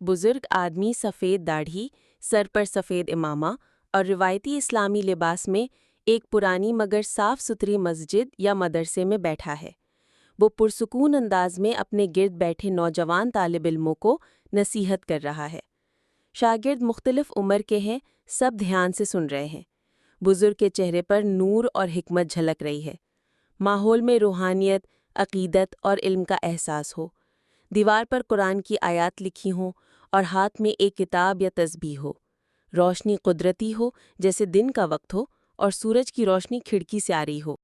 بزرگ آدمی سفید داڑھی، سر پر سفید امامہ اور روایتی اسلامی لباس میں ایک پرانی مگر صاف ستھری مسجد یا مدرسے میں بیٹھا ہے۔ وہ پرسکون انداز میں اپنے گرد بیٹھے نوجوان طالب علموں کو نصیحت کر رہا ہے۔ شاگرد مختلف عمر کے ہیں، سب دھیان سے سن رہے ہیں۔ بزرگ کے چہرے پر نور اور حکمت جھلک رہی ہے۔ ماحول میں روحانیت، عقیدت اور علم کا احساس ہو۔ دیوار پر قرآن کی آیات لکھی ہوں اور ہاتھ میں ایک کتاب یا تسبیح ہو۔ روشنی قدرتی ہو، جیسے دن کا وقت ہو اور سورج کی روشنی کھڑکی سے آ رہی ہو۔